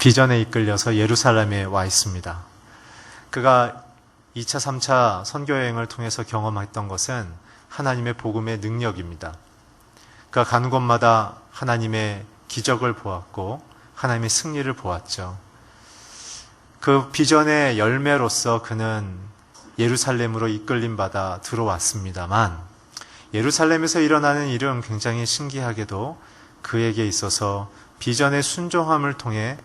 비전에 이끌려서 예루살렘에 와 있습니다. 그가 2차, 3차 선교여행을 통해서 경험했던 것은 하나님의 복음의 능력입니다. 그가 가는 곳마다 하나님의 기적을 보았고 하나님의 승리를 보았죠. 그 비전의 열매로서 그는 예루살렘으로 이끌림받아 들어왔습니다만 예루살렘에서 일어나는 일은 굉장히 신기하게도 그에게 있어서 비전의 순종함을 통해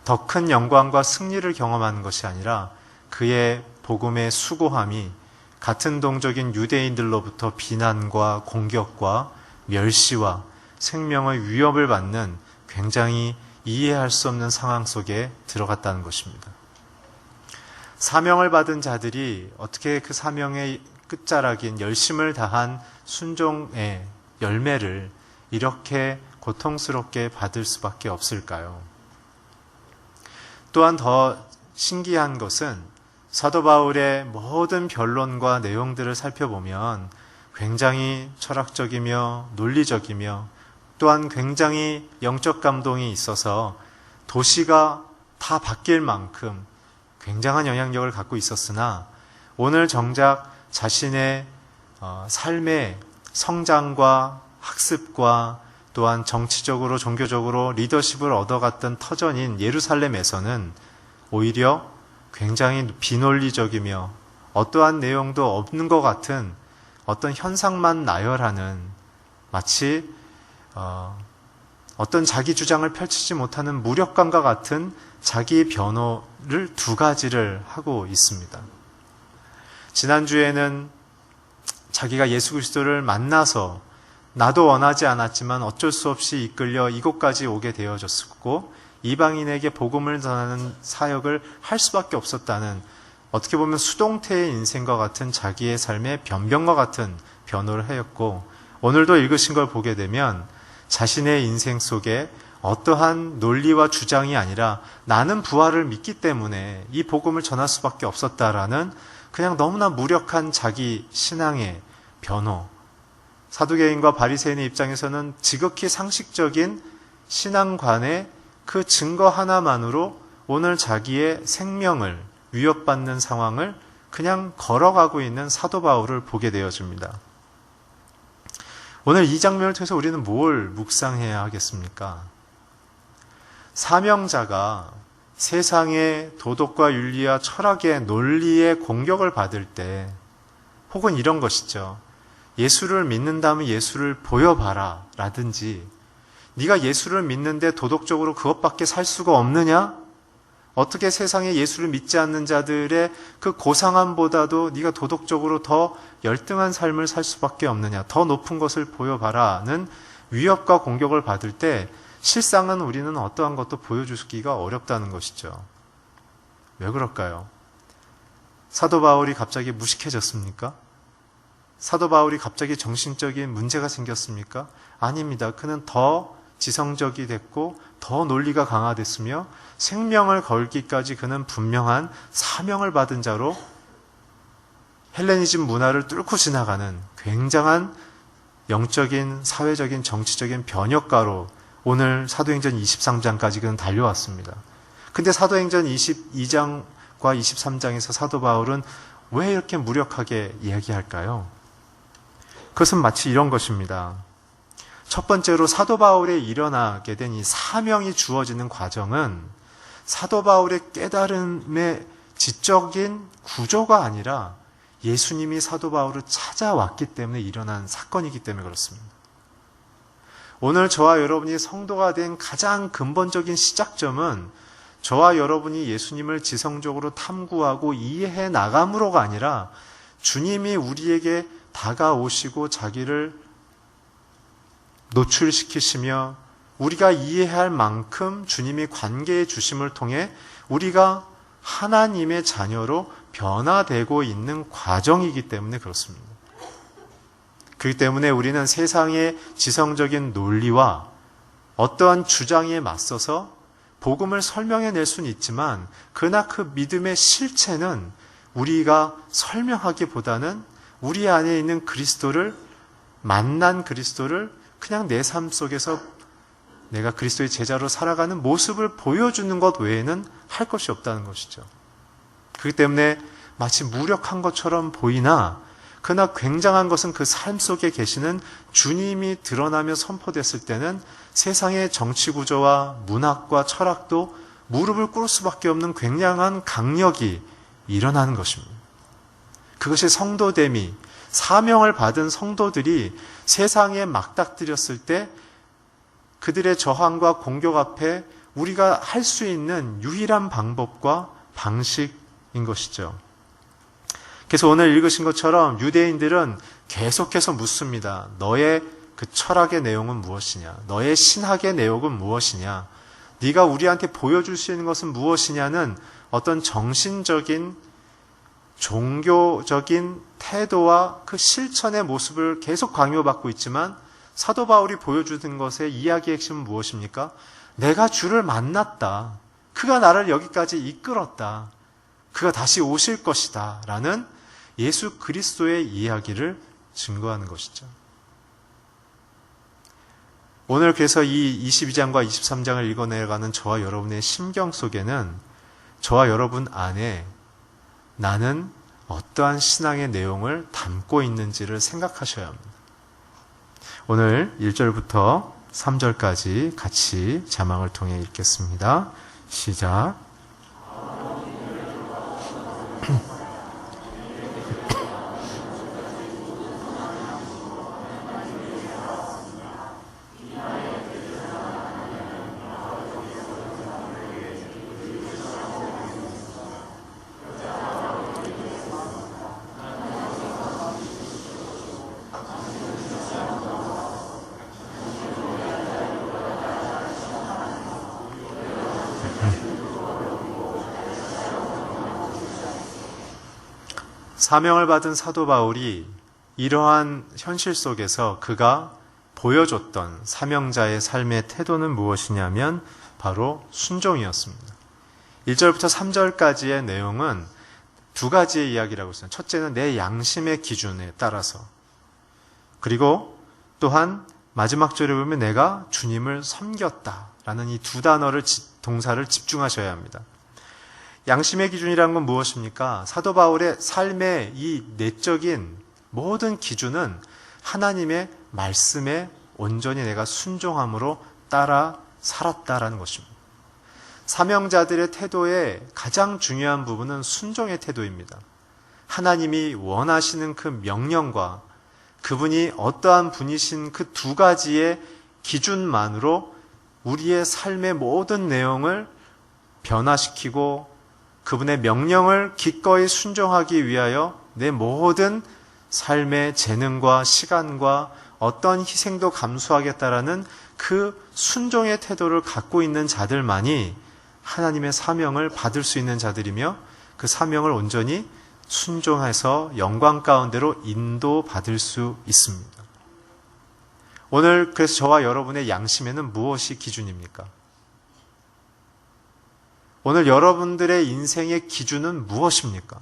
더 큰 영광과 승리를 경험하는 것이 아니라 그의 복음의 수고함이 같은 동족인 유대인들로부터 비난과 공격과 멸시와 생명의 위협을 받는 굉장히 이해할 수 없는 상황 속에 들어갔다는 것입니다. 사명을 받은 자들이 어떻게 그 사명의 끝자락인 열심을 다한 순종의 열매를 이렇게 고통스럽게 받을 수밖에 없을까요? 또한 더 신기한 것은 사도 바울의 모든 변론과 내용들을 살펴보면 굉장히 철학적이며 논리적이며 또한 굉장히 영적 감동이 있어서 도시가 다 바뀔 만큼 굉장한 영향력을 갖고 있었으나 오늘 정작 자신의 삶의 성장과 학습과 또한 정치적으로 종교적으로 리더십을 얻어갔던 터전인 예루살렘에서는 오히려 굉장히 비논리적이며 어떠한 내용도 없는 것 같은 어떤 현상만 나열하는 마치 어떤 자기 주장을 펼치지 못하는 무력감과 같은 자기 변호를 두 가지를 하고 있습니다. 지난주에는 자기가 예수 그리스도를 만나서 나도 원하지 않았지만 어쩔 수 없이 이끌려 이곳까지 오게 되어졌고 이방인에게 복음을 전하는 사역을 할 수밖에 없었다는 어떻게 보면 수동태의 인생과 같은 자기의 삶의 변변과 같은 변호를 하였고 오늘도 읽으신 걸 보게 되면 자신의 인생 속에 어떠한 논리와 주장이 아니라 나는 부활을 믿기 때문에 이 복음을 전할 수밖에 없었다라는 그냥 너무나 무력한 자기 신앙의 변호. 사두개인과 바리새인의 입장에서는 지극히 상식적인 신앙관의 그 증거 하나만으로 오늘 자기의 생명을 위협받는 상황을 그냥 걸어가고 있는 사도 바울을 보게 되어집니다. 오늘 이 장면을 통해서 우리는 뭘 묵상해야 하겠습니까? 사명자가 세상의 도덕과 윤리와 철학의 논리의 공격을 받을 때 혹은 이런 것이죠. 예수를 믿는다면 예수를 보여봐라 라든지 네가 예수를 믿는데 도덕적으로 그것밖에 살 수가 없느냐? 어떻게 세상에 예수를 믿지 않는 자들의 그 고상함보다도 네가 도덕적으로 더 열등한 삶을 살 수밖에 없느냐? 더 높은 것을 보여봐라는 위협과 공격을 받을 때 실상은 우리는 어떠한 것도 보여주기가 어렵다는 것이죠. 왜 그럴까요? 사도 바울이 갑자기 무식해졌습니까? 사도 바울이 갑자기 정신적인 문제가 생겼습니까? 아닙니다. 그는 더 지성적이 됐고 더 논리가 강화됐으며 생명을 걸기까지 그는 분명한 사명을 받은 자로 헬레니즘 문화를 뚫고 지나가는 굉장한 영적인, 사회적인, 정치적인 변혁가로 오늘 사도행전 23장까지 그는 달려왔습니다. 근데 사도행전 22장과 23장에서 사도 바울은 왜 이렇게 무력하게 이야기할까요? 그것은 마치 이런 것입니다. 첫 번째로 사도 바울에 일어나게 된 이 사명이 주어지는 과정은 사도 바울의 깨달음의 지적인 구조가 아니라 예수님이 사도 바울을 찾아왔기 때문에 일어난 사건이기 때문에 그렇습니다. 오늘 저와 여러분이 성도가 된 가장 근본적인 시작점은 저와 여러분이 예수님을 지성적으로 탐구하고 이해해 나감으로가 아니라 주님이 우리에게 다가오시고 자기를 노출시키시며 우리가 이해할 만큼 주님이 관계해 주심을 통해 우리가 하나님의 자녀로 변화되고 있는 과정이기 때문에 그렇습니다. 그렇기 때문에 우리는 세상의 지성적인 논리와 어떠한 주장에 맞서서 복음을 설명해낼 수는 있지만 그러나 그 믿음의 실체는 우리가 설명하기보다는 우리 안에 있는 그리스도를 만난 그리스도를 그냥 내 삶 속에서 내가 그리스도의 제자로 살아가는 모습을 보여주는 것 외에는 할 것이 없다는 것이죠. 그렇기 때문에 마치 무력한 것처럼 보이나 그러나 굉장한 것은 그 삶 속에 계시는 주님이 드러나며 선포됐을 때는 세상의 정치 구조와 문학과 철학도 무릎을 꿇을 수밖에 없는 굉장한 강력이 일어나는 것입니다. 그것이 성도됨이, 사명을 받은 성도들이 세상에 맞닥뜨렸을 때 그들의 저항과 공격 앞에 우리가 할 수 있는 유일한 방법과 방식인 것이죠. 그래서 오늘 읽으신 것처럼 유대인들은 계속해서 묻습니다. 너의 그 철학의 내용은 무엇이냐? 너의 신학의 내용은 무엇이냐? 네가 우리한테 보여줄 수 있는 것은 무엇이냐는 어떤 정신적인 종교적인 태도와 그 실천의 모습을 계속 강요받고 있지만 사도 바울이 보여주는 것의 이야기의 핵심은 무엇입니까? 내가 주를 만났다. 그가 나를 여기까지 이끌었다. 그가 다시 오실 것이다. 라는 예수 그리스도의 이야기를 증거하는 것이죠. 오늘 그래서 이 22장과 23장을 읽어내가는 저와 여러분의 심경 속에는 저와 여러분 안에 나는 어떠한 신앙의 내용을 담고 있는지를 생각하셔야 합니다. 오늘 1절부터 3절까지 같이 자막을 통해 읽겠습니다. 시작. 사명을 받은 사도 바울이 이러한 현실 속에서 그가 보여줬던 사명자의 삶의 태도는 무엇이냐면 바로 순종이었습니다. 1절부터 3절까지의 내용은 두 가지의 이야기라고 했어요. 첫째는 내 양심의 기준에 따라서, 그리고 또한 마지막 절에 보면 내가 주님을 섬겼다라는 이 두 단어를, 동사를 집중하셔야 합니다. 양심의 기준이라는 건 무엇입니까? 사도 바울의 삶의 이 내적인 모든 기준은 하나님의 말씀에 온전히 내가 순종함으로 따라 살았다라는 것입니다. 사명자들의 태도의 가장 중요한 부분은 순종의 태도입니다. 하나님이 원하시는 그 명령과 그분이 어떠한 분이신 그 두 가지의 기준만으로 우리의 삶의 모든 내용을 변화시키고 그분의 명령을 기꺼이 순종하기 위하여 내 모든 삶의 재능과 시간과 어떤 희생도 감수하겠다라는 그 순종의 태도를 갖고 있는 자들만이 하나님의 사명을 받을 수 있는 자들이며 그 사명을 온전히 순종해서 영광 가운데로 인도받을 수 있습니다. 오늘 그래서 저와 여러분의 양심에는 무엇이 기준입니까? 오늘 여러분들의 인생의 기준은 무엇입니까?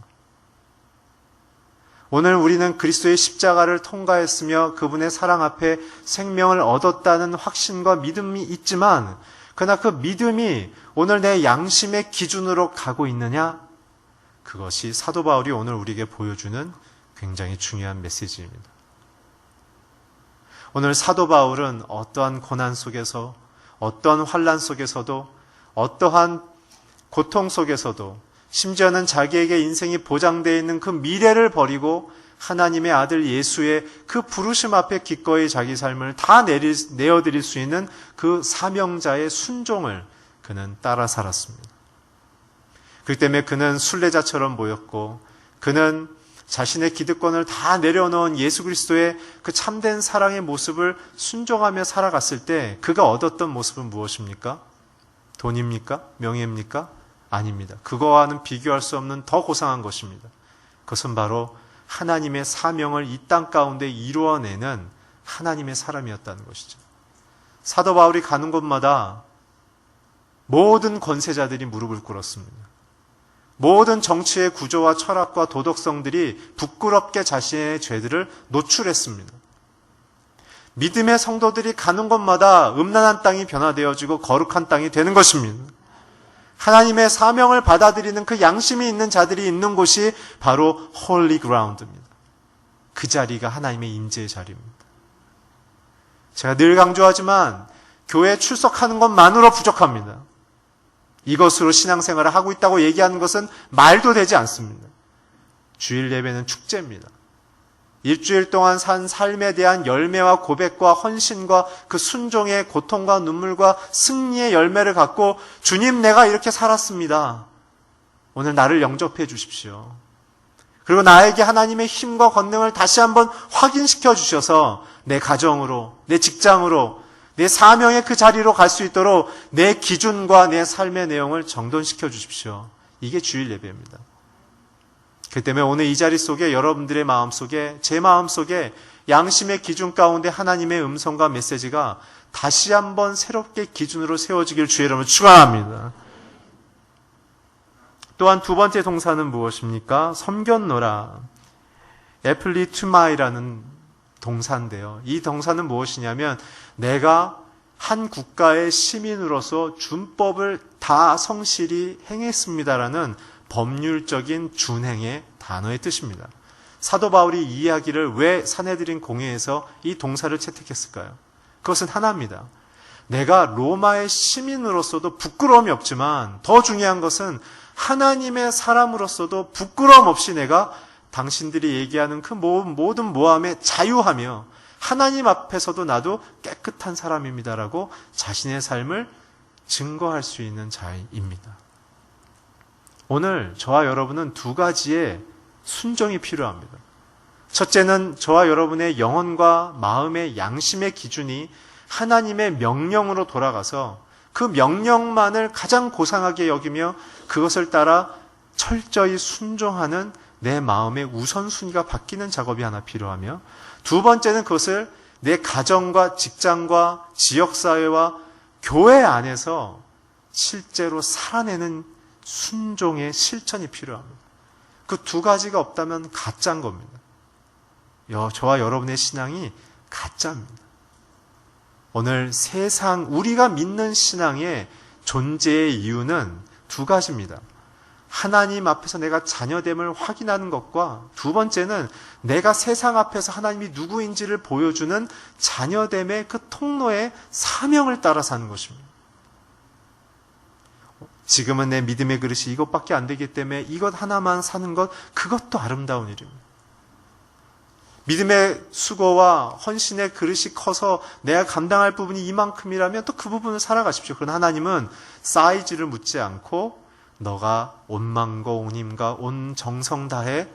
오늘 우리는 그리스도의 십자가를 통과했으며 그분의 사랑 앞에 생명을 얻었다는 확신과 믿음이 있지만 그러나 그 믿음이 오늘 내 양심의 기준으로 가고 있느냐? 그것이 사도 바울이 오늘 우리에게 보여주는 굉장히 중요한 메시지입니다. 오늘 사도 바울은 어떠한 고난 속에서, 어떠한 환난 속에서도, 어떠한 고통 속에서도, 심지어는 자기에게 인생이 보장되어 있는 그 미래를 버리고 하나님의 아들 예수의 그 부르심 앞에 기꺼이 자기 삶을 다 내어드릴 수 있는 그 사명자의 순종을 그는 따라 살았습니다. 그렇기 때문에 그는 순례자처럼 보였고, 그는 자신의 기득권을 다 내려놓은 예수 그리스도의 그 참된 사랑의 모습을 순종하며 살아갔을 때 그가 얻었던 모습은 무엇입니까? 돈입니까? 명예입니까? 아닙니다. 그거와는 비교할 수 없는 더 고상한 것입니다. 그것은 바로 하나님의 사명을 이 땅 가운데 이루어내는 하나님의 사람이었다는 것이죠. 사도 바울이 가는 곳마다 모든 권세자들이 무릎을 꿇었습니다. 모든 정치의 구조와 철학과 도덕성들이 부끄럽게 자신의 죄들을 노출했습니다. 믿음의 성도들이 가는 곳마다 음란한 땅이 변화되어지고 거룩한 땅이 되는 것입니다. 하나님의 사명을 받아들이는 그 양심이 있는 자들이 있는 곳이 바로 홀리 그라운드입니다. 그 자리가 하나님의 임재의 자리입니다. 제가 늘 강조하지만 교회에 출석하는 것만으로 부족합니다. 이것으로 신앙생활을 하고 있다고 얘기하는 것은 말도 되지 않습니다. 주일 예배는 축제입니다. 일주일 동안 산 삶에 대한 열매와 고백과 헌신과 그 순종의 고통과 눈물과 승리의 열매를 갖고 주님 내가 이렇게 살았습니다. 오늘 나를 영접해 주십시오. 그리고 나에게 하나님의 힘과 권능을 다시 한번 확인시켜 주셔서 내 가정으로, 내 직장으로, 내 사명의 그 자리로 갈 수 있도록 내 기준과 내 삶의 내용을 정돈시켜 주십시오. 이게 주일 예배입니다. 그 때문에 오늘 이 자리 속에 여러분들의 마음 속에 제 마음 속에 양심의 기준 가운데 하나님의 음성과 메시지가 다시 한번 새롭게 기준으로 세워지길 주의 이름으로 축원합니다. 또한 두 번째 동사는 무엇입니까? 섬겼노라. 에플리투마이라는 동사인데요. 이 동사는 무엇이냐면 내가 한 국가의 시민으로서 준법을 다 성실히 행했습니다라는 법률적인 준행의 단어의 뜻입니다. 사도 바울이 이 이야기를 왜 산헤드린 공회에서 이 동사를 채택했을까요? 그것은 하나입니다. 내가 로마의 시민으로서도 부끄러움이 없지만 더 중요한 것은 하나님의 사람으로서도 부끄러움 없이 내가 당신들이 얘기하는 그 모든 모함에 자유하며 하나님 앞에서도 나도 깨끗한 사람입니다라고 자신의 삶을 증거할 수 있는 자입니다. 오늘 저와 여러분은 두 가지의 순종이 필요합니다. 첫째는 저와 여러분의 영혼과 마음의 양심의 기준이 하나님의 명령으로 돌아가서 그 명령만을 가장 고상하게 여기며 그것을 따라 철저히 순종하는 내 마음의 우선순위가 바뀌는 작업이 하나 필요하며 두 번째는 그것을 내 가정과 직장과 지역사회와 교회 안에서 실제로 살아내는 순종의 실천이 필요합니다. 그 두 가지가 없다면 가짜인 겁니다. 저와 여러분의 신앙이 가짜입니다. 오늘 세상 우리가 믿는 신앙의 존재의 이유는 두 가지입니다. 하나님 앞에서 내가 자녀됨을 확인하는 것과 두 번째는 내가 세상 앞에서 하나님이 누구인지를 보여주는 자녀됨의 그 통로의 사명을 따라 사는 것입니다. 지금은 내 믿음의 그릇이 이것밖에 안 되기 때문에 이것 하나만 사는 것, 그것도 아름다운 일입니다. 믿음의 수고와 헌신의 그릇이 커서 내가 감당할 부분이 이만큼이라면 또 그 부분을 살아가십시오. 그러나 하나님은 사이즈를 묻지 않고 너가 온 마음과 온 힘과 온 정성 다해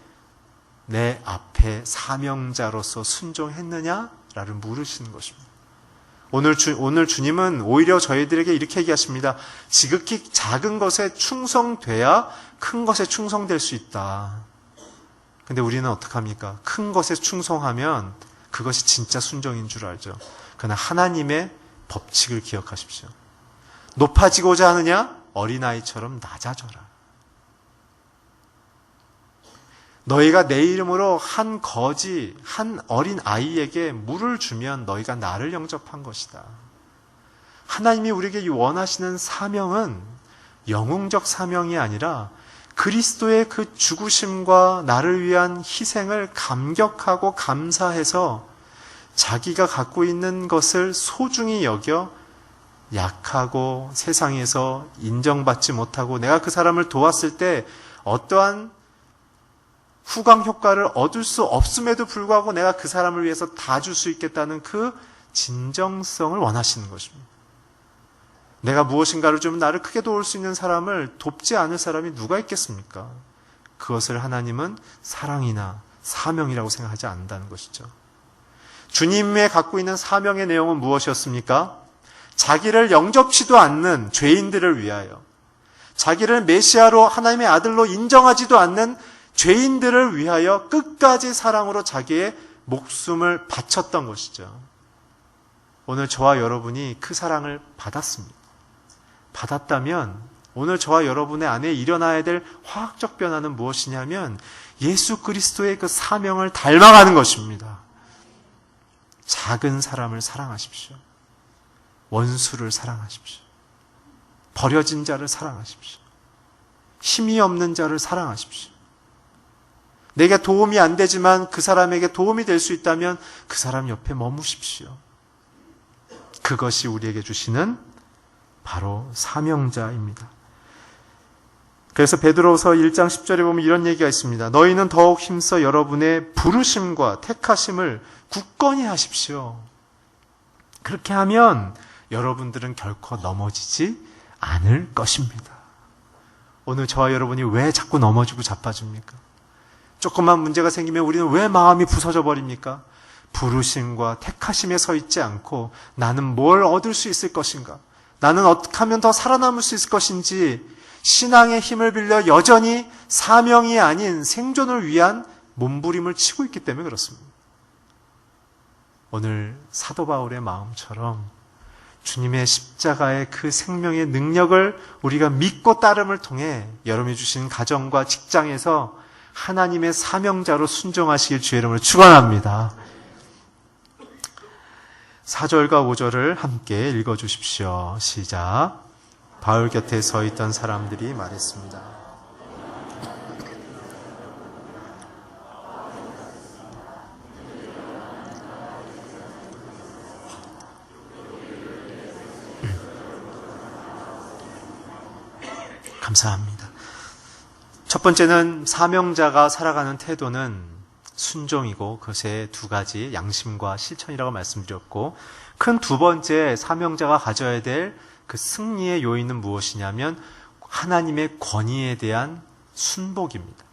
내 앞에 사명자로서 순종했느냐라를 물으시는 것입니다. 오늘 주님은 오히려 저희들에게 이렇게 얘기하십니다. 지극히 작은 것에 충성돼야 큰 것에 충성될 수 있다. 근데 우리는 어떡합니까? 큰 것에 충성하면 그것이 진짜 순종인 줄 알죠. 그러나 하나님의 법칙을 기억하십시오. 높아지고자 하느냐? 어린아이처럼 낮아져라. 너희가 내 이름으로 한 어린 아이에게 물을 주면 너희가 나를 영접한 것이다. 하나님이 우리에게 원하시는 사명은 영웅적 사명이 아니라 그리스도의 그 죽으심과 나를 위한 희생을 감격하고 감사해서 자기가 갖고 있는 것을 소중히 여겨 약하고 세상에서 인정받지 못하고 내가 그 사람을 도왔을 때 어떠한 후광 효과를 얻을 수 없음에도 불구하고 내가 그 사람을 위해서 다 줄 수 있겠다는 그 진정성을 원하시는 것입니다. 내가 무엇인가를 좀 나를 크게 도울 수 있는 사람을 돕지 않을 사람이 누가 있겠습니까? 그것을 하나님은 사랑이나 사명이라고 생각하지 않는다는 것이죠. 주님의 갖고 있는 사명의 내용은 무엇이었습니까? 자기를 영접치도 않는 죄인들을 위하여, 자기를 메시아로 하나님의 아들로 인정하지도 않는 죄인들을 위하여 끝까지 사랑으로 자기의 목숨을 바쳤던 것이죠. 오늘 저와 여러분이 그 사랑을 받았습니다. 받았다면 오늘 저와 여러분의 안에 일어나야 될 화학적 변화는 무엇이냐면 예수 그리스도의 그 사명을 닮아가는 것입니다. 작은 사람을 사랑하십시오. 원수를 사랑하십시오. 버려진 자를 사랑하십시오. 힘이 없는 자를 사랑하십시오. 내게 도움이 안 되지만 그 사람에게 도움이 될 수 있다면 그 사람 옆에 머무십시오. 그것이 우리에게 주시는 바로 사명자입니다. 그래서 베드로서 1장 10절에 보면 이런 얘기가 있습니다. 너희는 더욱 힘써 여러분의 부르심과 택하심을 굳건히 하십시오. 그렇게 하면 여러분들은 결코 넘어지지 않을 것입니다. 오늘 저와 여러분이 왜 자꾸 넘어지고 자빠집니까? 조금만 문제가 생기면 우리는 왜 마음이 부서져 버립니까? 부르심과 택하심에 서 있지 않고 나는 뭘 얻을 수 있을 것인가? 나는 어떻게 하면 더 살아남을 수 있을 것인지 신앙의 힘을 빌려 여전히 사명이 아닌 생존을 위한 몸부림을 치고 있기 때문에 그렇습니다. 오늘 사도 바울의 마음처럼 주님의 십자가의 그 생명의 능력을 우리가 믿고 따름을 통해 여러분이 주신 가정과 직장에서 하나님의 사명자로 순종하시길 주의 이름으로 축원합니다. 4절과 5절을 함께 읽어주십시오. 시작. 바울 곁에 서 있던 사람들이 말했습니다. 감사합니다. 첫 번째는 사명자가 살아가는 태도는 순종이고 그것의 두 가지 양심과 실천이라고 말씀드렸고, 큰 두 번째 사명자가 가져야 될 그 승리의 요인은 무엇이냐면 하나님의 권위에 대한 순복입니다.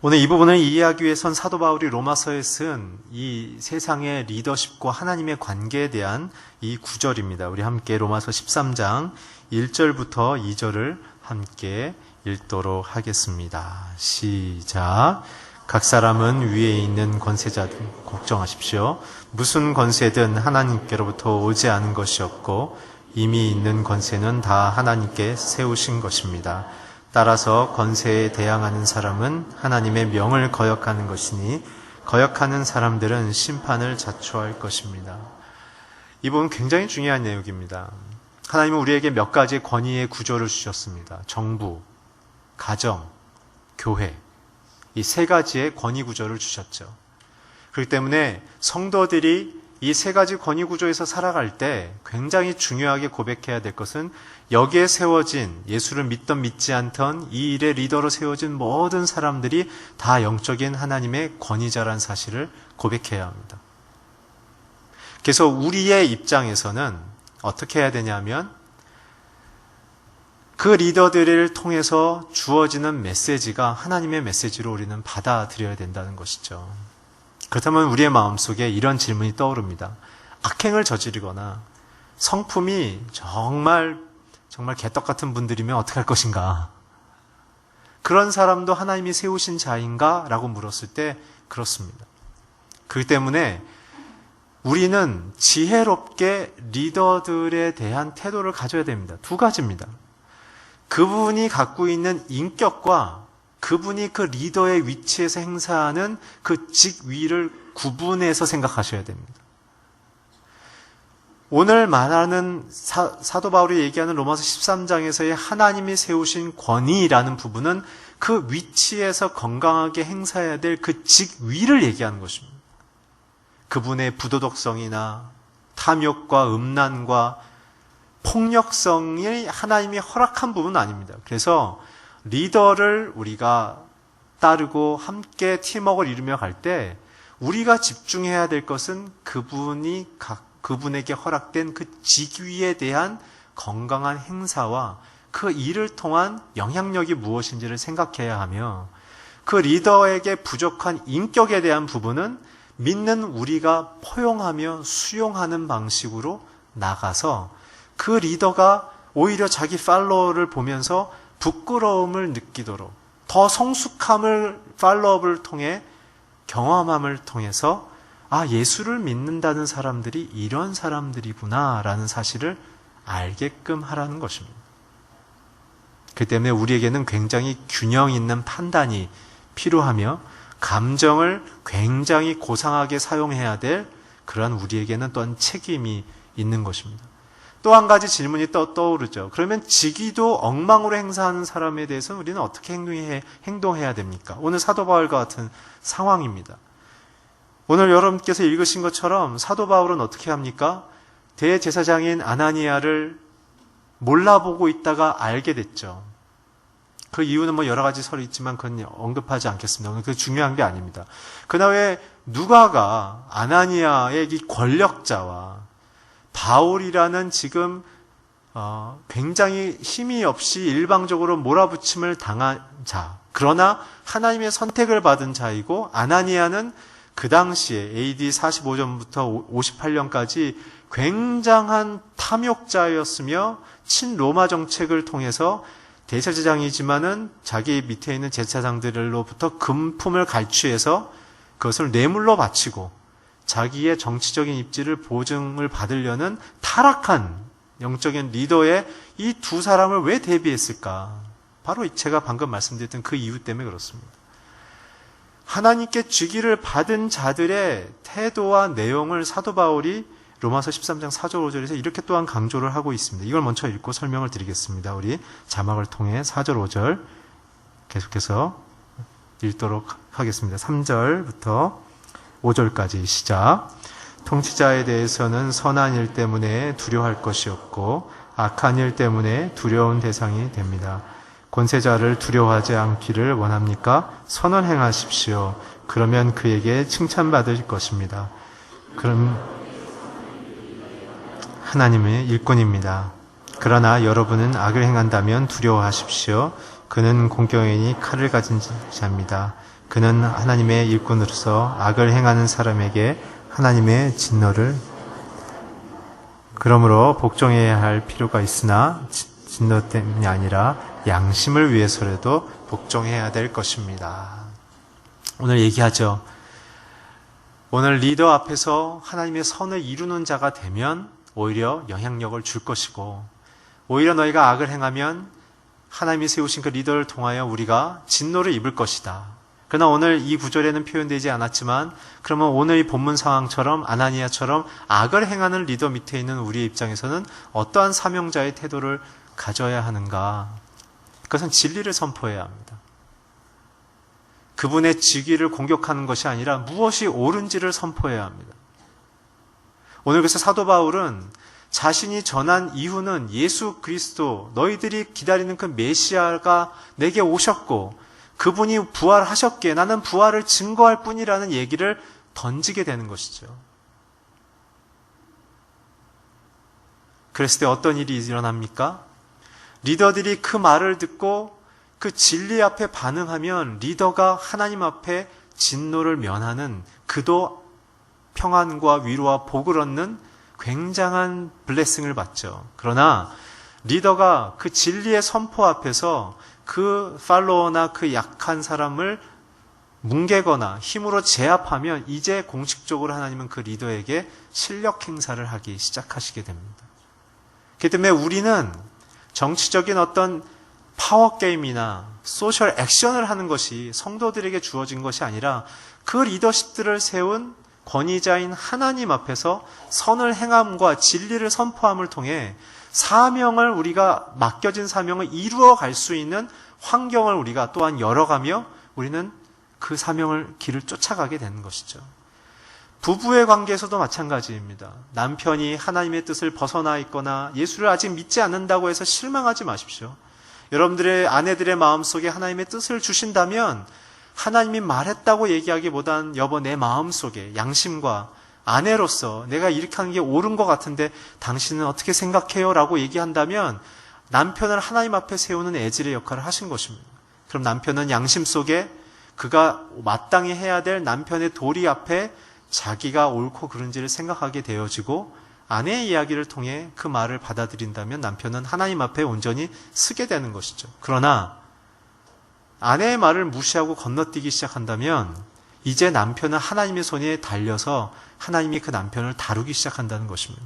오늘 이 부분을 이해하기 위해선 사도 바울이 로마서에 쓴 이 세상의 리더십과 하나님의 관계에 대한 이 구절입니다. 우리 함께 로마서 13장 1절부터 2절을 함께 읽도록 하겠습니다. 시작. 각 사람은 위에 있는 권세자든 걱정하십시오. 무슨 권세든 하나님께로부터 오지 않은 것이었고 이미 있는 권세는 다 하나님께 세우신 것입니다. 따라서 권세에 대항하는 사람은 하나님의 명을 거역하는 것이니 거역하는 사람들은 심판을 자초할 것입니다. 이 부분 굉장히 중요한 내용입니다. 하나님은 우리에게 몇 가지 권위의 구조를 주셨습니다. 정부, 가정, 교회, 이 세 가지의 권위 구조를 주셨죠. 그렇기 때문에 성도들이 이 세 가지 권위 구조에서 살아갈 때 굉장히 중요하게 고백해야 될 것은 여기에 세워진, 예수를 믿던 믿지 않던 이 일의 리더로 세워진 모든 사람들이 다 영적인 하나님의 권위자라는 사실을 고백해야 합니다. 그래서 우리의 입장에서는 어떻게 해야 되냐면 그 리더들을 통해서 주어지는 메시지가 하나님의 메시지로 우리는 받아들여야 된다는 것이죠. 그렇다면 우리의 마음속에 이런 질문이 떠오릅니다. 악행을 저지르거나 성품이 정말 개떡 같은 분들이면 어떻게 할 것인가? 그런 사람도 하나님이 세우신 자인가? 라고 물었을 때 그렇습니다. 그렇기 때문에 우리는 지혜롭게 리더들에 대한 태도를 가져야 됩니다. 두 가지입니다. 그분이 갖고 있는 인격과 그분이 그 리더의 위치에서 행사하는 그 직위를 구분해서 생각하셔야 됩니다. 오늘 말하는 사도 바울이 얘기하는 로마서 13장에서의 하나님이 세우신 권위라는 부분은 그 위치에서 건강하게 행사해야 될 그 직위를 얘기하는 것입니다. 그분의 부도덕성이나 탐욕과 음란과 폭력성이 하나님이 허락한 부분은 아닙니다. 그래서 리더를 우리가 따르고 함께 팀워크를 이루며 갈 때 우리가 집중해야 될 것은 그분에게 허락된 그 직위에 대한 건강한 행사와 그 일을 통한 영향력이 무엇인지를 생각해야 하며, 그 리더에게 부족한 인격에 대한 부분은 믿는 우리가 포용하며 수용하는 방식으로 나가서 그 리더가 오히려 자기 팔로워를 보면서 부끄러움을 느끼도록 더 성숙함을 팔로업을 통해 경험함을 통해서 예수를 믿는다는 사람들이 이런 사람들이구나 라는 사실을 알게끔 하라는 것입니다. 그렇기 때문에 우리에게는 굉장히 균형 있는 판단이 필요하며 감정을 굉장히 고상하게 사용해야 될 그런 우리에게는 또한 책임이 있는 것입니다. 또 한 가지 질문이 떠오르죠. 그러면 직위도 엉망으로 행사하는 사람에 대해서는 우리는 어떻게 행동해야 됩니까? 오늘 사도 바울과 같은 상황입니다. 오늘 여러분께서 읽으신 것처럼 사도 바울은 어떻게 합니까? 대제사장인 아나니아를 몰라보고 있다가 알게 됐죠. 그 이유는 뭐 여러 가지 설이 있지만 그건 언급하지 않겠습니다. 오늘 그게 중요한 게 아닙니다. 그러나 왜 누가가 아나니아의 이 권력자와 바울이라는 지금 굉장히 힘이 없이 일방적으로 몰아붙임을 당한 자, 그러나 하나님의 선택을 받은 자이고 아나니아는 그 당시에 AD 45년부터 58년까지 굉장한 탐욕자였으며 친로마 정책을 통해서 대제사장이지만은 자기 밑에 있는 제사장들로부터 금품을 갈취해서 그것을 뇌물로 바치고 자기의 정치적인 입지를 보증을 받으려는 타락한 영적인 리더의 이 두 사람을 왜 대비했을까? 바로 제가 방금 말씀드렸던 그 이유 때문에 그렇습니다. 하나님께 주기를 받은 자들의 태도와 내용을 사도 바울이 로마서 13장 4절 5절에서 이렇게 또한 강조를 하고 있습니다. 이걸 먼저 읽고 설명을 드리겠습니다. 우리 자막을 통해 4절 5절 계속해서 읽도록 하겠습니다. 3절부터 5절까지 시작. 통치자에 대해서는 선한 일 때문에 두려워할 것이 없고 악한 일 때문에 두려운 대상이 됩니다. 권세자를 두려워하지 않기를 원합니까? 선을 행하십시오. 그러면 그에게 칭찬받을 것입니다. 그럼 하나님의 일꾼입니다. 그러나 여러분은 악을 행한다면 두려워하십시오. 그는 공경인이 칼을 가진 자입니다. 그는 하나님의 일꾼으로서 악을 행하는 사람에게 하나님의 진노를 그러므로 복종해야 할 필요가 있으나 진노 때문이 아니라 양심을 위해서라도 복종해야 될 것입니다. 오늘 얘기하죠. 오늘 리더 앞에서 하나님의 선을 이루는 자가 되면 오히려 영향력을 줄 것이고 오히려 너희가 악을 행하면 하나님이 세우신 그 리더를 통하여 우리가 진노를 입을 것이다. 그러나 오늘 이 구절에는 표현되지 않았지만 그러면 오늘 이 본문 상황처럼 아나니아처럼 악을 행하는 리더 밑에 있는 우리의 입장에서는 어떠한 사명자의 태도를 가져야 하는가? 그것은 진리를 선포해야 합니다. 그분의 직위를 공격하는 것이 아니라 무엇이 옳은지를 선포해야 합니다. 오늘 그래서 사도 바울은 자신이 전한 이유는 예수 그리스도, 너희들이 기다리는 그 메시아가 내게 오셨고 그분이 부활하셨기에 나는 부활을 증거할 뿐이라는 얘기를 던지게 되는 것이죠. 그랬을 때 어떤 일이 일어납니까? 리더들이 그 말을 듣고 그 진리 앞에 반응하면 리더가 하나님 앞에 진노를 면하는 그도 평안과 위로와 복을 얻는 굉장한 블레싱을 받죠. 그러나 리더가 그 진리의 선포 앞에서 그 팔로워나 그 약한 사람을 뭉개거나 힘으로 제압하면 이제 공식적으로 하나님은 그 리더에게 실력 행사를 하기 시작하시게 됩니다. 그렇기 때문에 우리는 정치적인 어떤 파워게임이나 소셜 액션을 하는 것이 성도들에게 주어진 것이 아니라 그 리더십들을 세운 권위자인 하나님 앞에서 선을 행함과 진리를 선포함을 통해 사명을 우리가 맡겨진 사명을 이루어 갈 수 있는 환경을 우리가 또한 열어가며 우리는 그 사명을 길을 쫓아가게 되는 것이죠. 부부의 관계에서도 마찬가지입니다. 남편이 하나님의 뜻을 벗어나 있거나 예수를 아직 믿지 않는다고 해서 실망하지 마십시오. 여러분들의 아내들의 마음속에 하나님의 뜻을 주신다면 하나님이 말했다고 얘기하기보단 여보 내 마음속에 양심과 아내로서 내가 이렇게 하는 게 옳은 것 같은데 당신은 어떻게 생각해요? 라고 얘기한다면 남편을 하나님 앞에 세우는 애질의 역할을 하신 것입니다. 그럼 남편은 양심 속에 그가 마땅히 해야 될 남편의 도리 앞에 자기가 옳고 그른지를 생각하게 되어지고 아내의 이야기를 통해 그 말을 받아들인다면 남편은 하나님 앞에 온전히 서게 되는 것이죠. 그러나 아내의 말을 무시하고 건너뛰기 시작한다면 이제 남편은 하나님의 손에 달려서 하나님이 그 남편을 다루기 시작한다는 것입니다.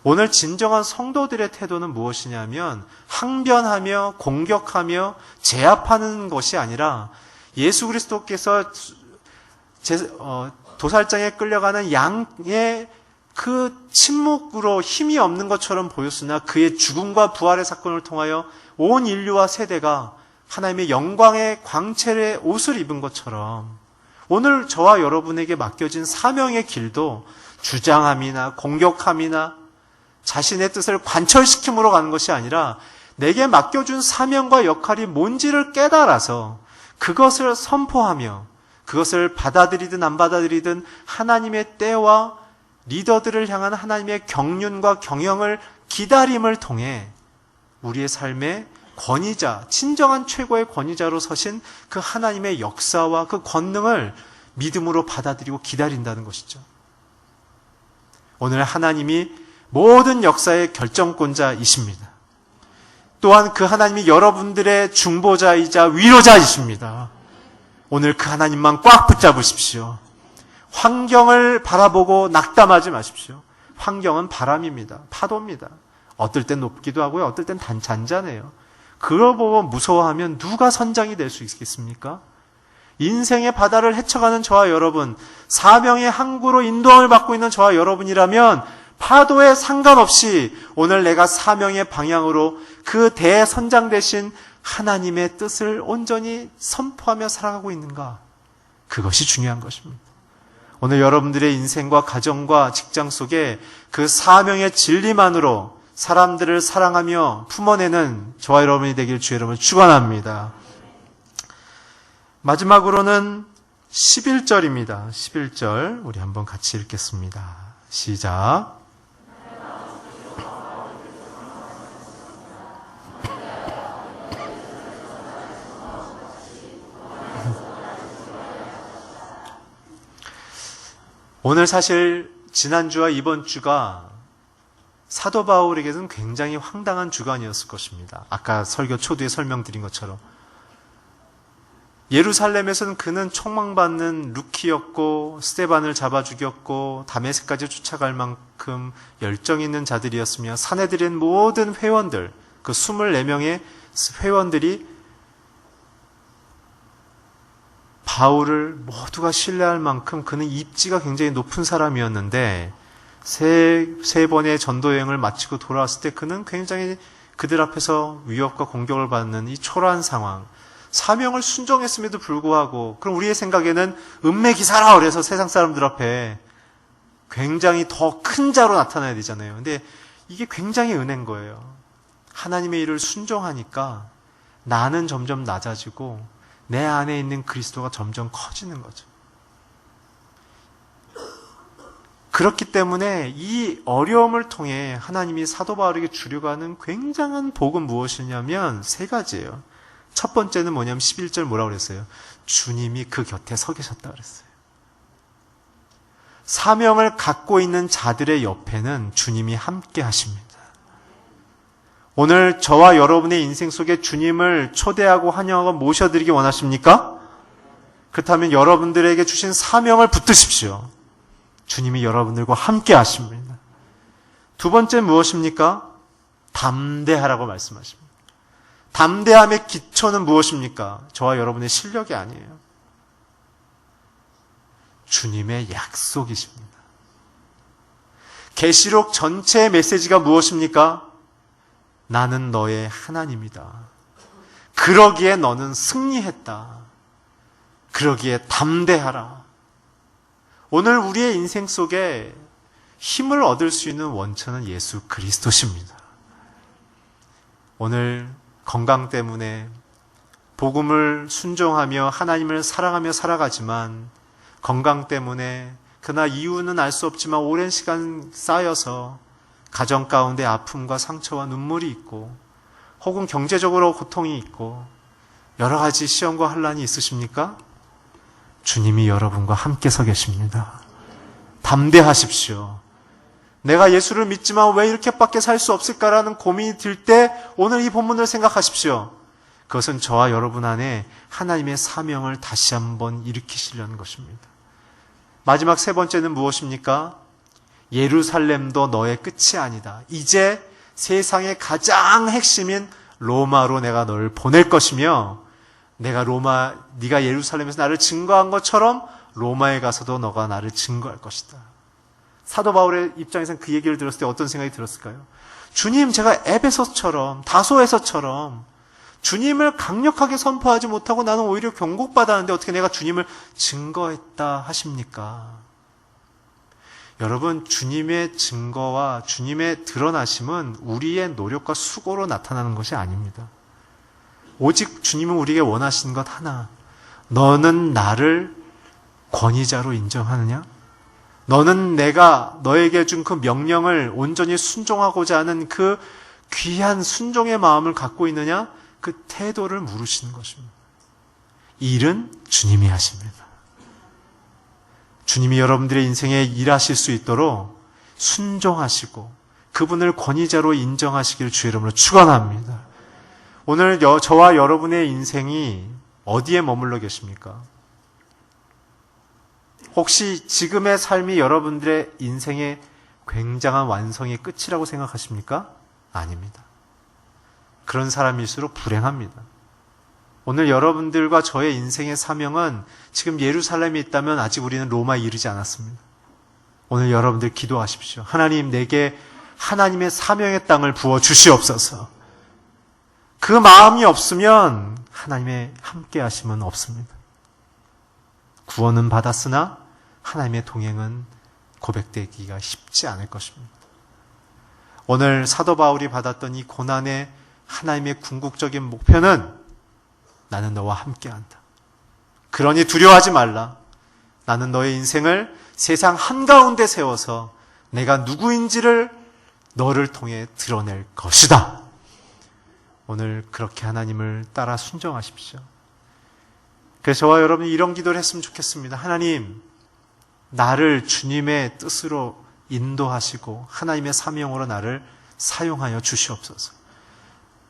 오늘 진정한 성도들의 태도는 무엇이냐면 항변하며 공격하며 제압하는 것이 아니라 예수 그리스도께서 도살장에 끌려가는 양의 그 침묵으로 힘이 없는 것처럼 보였으나 그의 죽음과 부활의 사건을 통하여 온 인류와 세대가 하나님의 영광의 광채의 옷을 입은 것처럼 오늘 저와 여러분에게 맡겨진 사명의 길도 주장함이나 공격함이나 자신의 뜻을 관철시킴으로 가는 것이 아니라 내게 맡겨준 사명과 역할이 뭔지를 깨달아서 그것을 선포하며 그것을 받아들이든 안 받아들이든 하나님의 때와 리더들을 향한 하나님의 경륜과 경영을 기다림을 통해 우리의 삶의 권위자, 진정한 최고의 권위자로 서신 그 하나님의 역사와 그 권능을 믿음으로 받아들이고 기다린다는 것이죠. 오늘 하나님이 모든 역사의 결정권자이십니다. 또한 그 하나님이 여러분들의 중보자이자 위로자이십니다. 오늘 그 하나님만 꽉 붙잡으십시오. 환경을 바라보고 낙담하지 마십시오. 환경은 바람입니다. 파도입니다. 어떨 땐 높기도 하고요. 어떨 땐 잔잔해요. 그걸 보고 무서워하면 누가 선장이 될 수 있겠습니까? 인생의 바다를 헤쳐가는 저와 여러분, 사명의 항구로 인도함을 받고 있는 저와 여러분이라면 파도에 상관없이 오늘 내가 사명의 방향으로 그 대선장 되신 하나님의 뜻을 온전히 선포하며 살아가고 있는가? 그것이 중요한 것입니다. 오늘 여러분들의 인생과 가정과 직장 속에 그 사명의 진리만으로 사람들을 사랑하며 품어내는 저와 여러분이 되길 주의 이름으로 축원합니다. 마지막으로는 11절입니다. 11절 우리 한번 같이 읽겠습니다. 시작. 오늘 사실 지난주와 이번 주가 사도 바울에게는 굉장히 황당한 주간이었을 것입니다. 아까 설교 초두에 설명드린 것처럼 예루살렘에서는 그는 총망받는 루키였고 스데반을 잡아 죽였고 다메섹까지 쫓아갈 만큼 열정 있는 자들이었으며 사내들인 모든 회원들, 그 24명의 회원들이 바울을 모두가 신뢰할 만큼 그는 입지가 굉장히 높은 사람이었는데 세 번의 전도 여행을 마치고 돌아왔을 때 그는 굉장히 그들 앞에서 위협과 공격을 받는 이 초라한 상황, 사명을 순종했음에도 불구하고, 그럼 우리의 생각에는 은매기사라 그래서 세상 사람들 앞에 굉장히 더 큰 자로 나타나야 되잖아요. 근데 이게 굉장히 은혜인 거예요. 하나님의 일을 순종하니까 나는 점점 낮아지고 내 안에 있는 그리스도가 점점 커지는 거죠. 그렇기 때문에 이 어려움을 통해 하나님이 사도 바울에게 주려고 하는 굉장한 복은 무엇이냐면 세 가지예요. 첫 번째는 뭐냐면 11절 뭐라고 그랬어요? 주님이 그 곁에 서 계셨다 그랬어요. 사명을 갖고 있는 자들의 옆에는 주님이 함께 하십니다. 오늘 저와 여러분의 인생 속에 주님을 초대하고 환영하고 모셔드리기 원하십니까? 그렇다면 여러분들에게 주신 사명을 붙드십시오. 주님이 여러분들과 함께 하십니다. 두 번째 무엇입니까? 담대하라고 말씀하십니다. 담대함의 기초는 무엇입니까? 저와 여러분의 실력이 아니에요. 주님의 약속이십니다. 계시록 전체의 메시지가 무엇입니까? 나는 너의 하나님이다. 그러기에 너는 승리했다. 그러기에 담대하라. 오늘 우리의 인생 속에 힘을 얻을 수 있는 원천은 예수 그리스도십니다. 오늘 건강 때문에 복음을 순종하며 하나님을 사랑하며 살아가지만 건강 때문에 그러나 이유는 알 수 없지만 오랜 시간 쌓여서 가정 가운데 아픔과 상처와 눈물이 있고 혹은 경제적으로 고통이 있고 여러 가지 시험과 환난이 있으십니까? 주님이 여러분과 함께 서 계십니다. 담대하십시오. 내가 예수를 믿지만 왜 이렇게밖에 살 수 없을까라는 고민이 들 때 오늘 이 본문을 생각하십시오. 그것은 저와 여러분 안에 하나님의 사명을 다시 한번 일으키시려는 것입니다. 마지막 세 번째는 무엇입니까? 예루살렘도 너의 끝이 아니다. 이제 세상의 가장 핵심인 로마로 내가 너를 보낼 것이며 네가 예루살렘에서 나를 증거한 것처럼 로마에 가서도 너가 나를 증거할 것이다. 사도 바울의 입장에서는 그 얘기를 들었을 때 어떤 생각이 들었을까요? 주님, 제가 에베소처럼 다소에서처럼 주님을 강력하게 선포하지 못하고 나는 오히려 경고받았는데 어떻게 내가 주님을 증거했다 하십니까? 여러분, 주님의 증거와 주님의 드러나심은 우리의 노력과 수고로 나타나는 것이 아닙니다. 오직 주님은 우리에게 원하시는 것 하나. 너는 나를 권위자로 인정하느냐? 너는 내가 너에게 준 그 명령을 온전히 순종하고자 하는 그 귀한 순종의 마음을 갖고 있느냐? 그 태도를 물으시는 것입니다. 이 일은 주님이 하십니다. 주님이 여러분들의 인생에 일하실 수 있도록 순종하시고 그분을 권위자로 인정하시기를 주의 이름으로 축원합니다. 오늘 저와 여러분의 인생이 어디에 머물러 계십니까? 혹시 지금의 삶이 여러분들의 인생의 굉장한 완성의 끝이라고 생각하십니까? 아닙니다. 그런 사람일수록 불행합니다. 오늘 여러분들과 저의 인생의 사명은 지금 예루살렘에 있다면 아직 우리는 로마에 이르지 않았습니다. 오늘 여러분들 기도하십시오. 하나님, 내게 하나님의 사명의 땅을 부어 주시옵소서. 그 마음이 없으면 하나님의 함께 하심은 없습니다. 구원은 받았으나 하나님의 동행은 고백되기가 쉽지 않을 것입니다. 오늘 사도 바울이 받았던 이 고난의 하나님의 궁극적인 목표는 나는 너와 함께한다. 그러니 두려워하지 말라. 나는 너의 인생을 세상 한가운데 세워서 내가 누구인지를 너를 통해 드러낼 것이다. 오늘 그렇게 하나님을 따라 순종하십시오. 그래서 저와 여러분이 이런 기도를 했으면 좋겠습니다. 하나님, 나를 주님의 뜻으로 인도하시고 하나님의 사명으로 나를 사용하여 주시옵소서.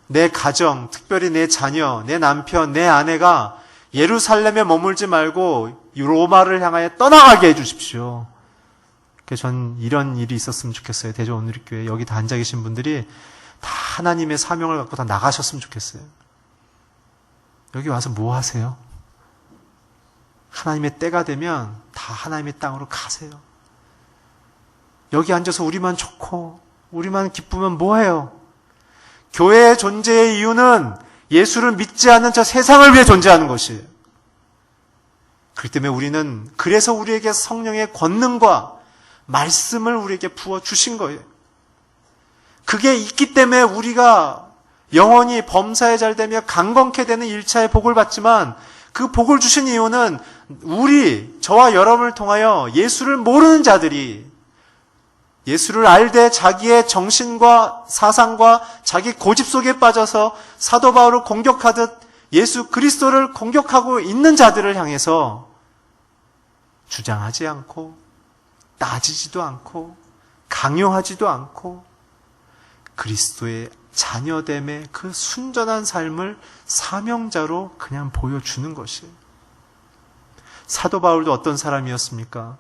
내 가정, 특별히 내 자녀, 내 남편, 내 아내가 예루살렘에 머물지 말고 로마를 향하여 떠나가게 해주십시오. 그래서 전 이런 일이 있었으면 좋겠어요. 대전오누리교회 여기 다 앉아 계신 분들이 다 하나님의 사명을 갖고 다 나가셨으면 좋겠어요. 여기 와서 뭐 하세요? 하나님의 때가 되면 다 하나님의 땅으로 가세요. 여기 앉아서 우리만 좋고 우리만 기쁘면 뭐해요? 교회의 존재의 이유는 예수를 믿지 않는 저 세상을 위해 존재하는 것이에요. 그렇기 때문에 우리는 그래서 우리에게 성령의 권능과 말씀을 우리에게 부어 주신 거예요. 그게 있기 때문에 우리가 영원히 범사에 잘되며 강건케 되는 1차의 복을 받지만 그 복을 주신 이유는 저와 여러분을 통하여 예수를 모르는 자들이 예수를 알되 자기의 정신과 사상과 자기 고집 속에 빠져서 사도 바울을 공격하듯 예수 그리스도를 공격하고 있는 자들을 향해서 주장하지 않고 따지지도 않고 강요하지도 않고 그리스도의 자녀됨의 그 순전한 삶을 사명자로 그냥 보여주는 것이에요. 사도 바울도 어떤 사람이었습니까?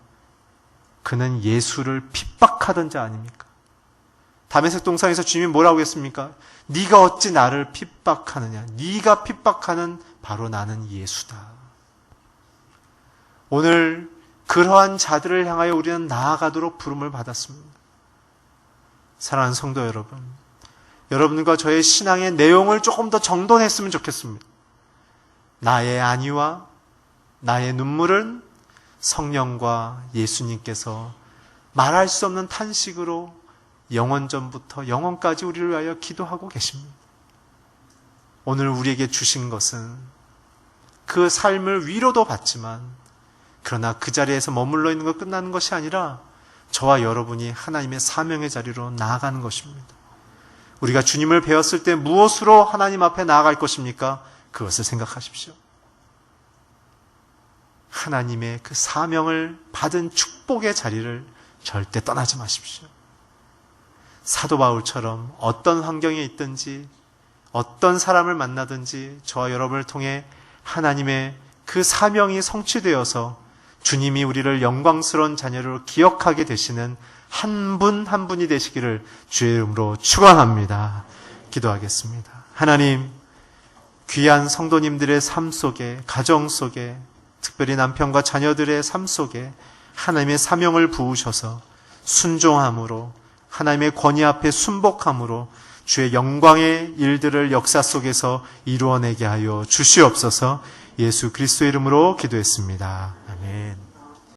그는 예수를 핍박하던 자 아닙니까? 다메섹 동상에서 주님이 뭐라고 했습니까? 네가 어찌 나를 핍박하느냐? 네가 핍박하는 바로 나는 예수다. 오늘 그러한 자들을 향하여 우리는 나아가도록 부름을 받았습니다. 사랑하는 성도 여러분, 여러분과 저의 신앙의 내용을 조금 더 정돈했으면 좋겠습니다. 나의 안위와 나의 눈물은 성령과 예수님께서 말할 수 없는 탄식으로 영원전부터 영원까지 우리를 위하여 기도하고 계십니다. 오늘 우리에게 주신 것은 그 삶을 위로도 받지만 그러나 그 자리에서 머물러 있는 것 끝나는 것이 아니라 저와 여러분이 하나님의 사명의 자리로 나아가는 것입니다. 우리가 주님을 배웠을 때 무엇으로 하나님 앞에 나아갈 것입니까? 그것을 생각하십시오. 하나님의 그 사명을 받은 축복의 자리를 절대 떠나지 마십시오. 사도 바울처럼 어떤 환경에 있든지 어떤 사람을 만나든지 저와 여러분을 통해 하나님의 그 사명이 성취되어서 주님이 우리를 영광스러운 자녀로 기억하게 되시는 한 분 한 분이 되시기를 주의 이름으로 축원합니다. 기도하겠습니다. 하나님, 귀한 성도님들의 삶 속에, 가정 속에, 특별히 남편과 자녀들의 삶 속에 하나님의 사명을 부으셔서 순종함으로, 하나님의 권위 앞에 순복함으로 주의 영광의 일들을 역사 속에서 이루어내게 하여 주시옵소서. 예수 그리스도의 이름으로 기도했습니다. 아멘.